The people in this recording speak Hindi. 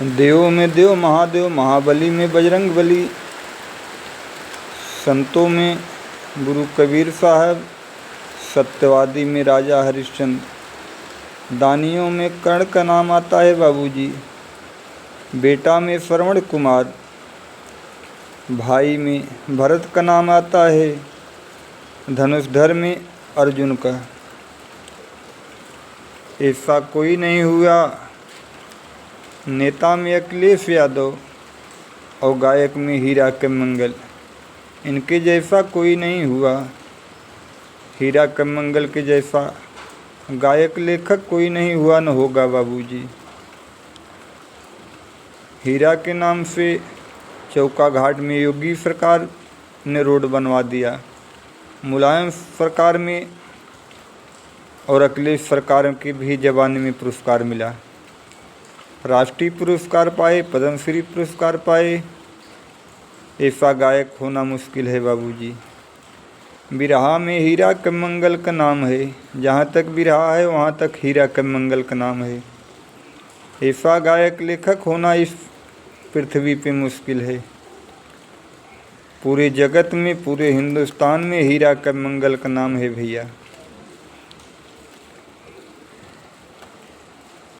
देवों में देव महादेव महाबली में बजरंग बली, संतों में गुरु कबीर साहब, सत्यवादी में राजा हरिश्चंद्र, दानियों में कर्ण का नाम आता है बाबूजी, बेटा में श्रवण कुमार, भाई में भरत का नाम आता है, धनुषधर में अर्जुन का। ऐसा कोई नहीं हुआ नेता में अखिलेश यादव और गायक में हीरा के मंगल, इनके जैसा कोई नहीं हुआ। हीरा के मंगल के जैसा गायक लेखक कोई नहीं हुआ न होगा बाबूजी। हीरा के नाम से चौका घाट में योगी सरकार ने रोड बनवा दिया, मुलायम सरकार में और अखिलेश सरकार के भी ज़माने में पुरस्कार मिला, राष्ट्रीय पुरस्कार पाए, पद्मश्री पुरस्कार पाए। ऐसा गायक होना मुश्किल है बाबूजी। बिरहा में हीरा के मंगल का नाम है, जहाँ तक बिरहा है वहाँ तक हीरा के मंगल का नाम है। ऐसा गायक लेखक होना इस पृथ्वी पे मुश्किल है। पूरे जगत में, पूरे हिंदुस्तान में हीरा के मंगल का नाम है भैया।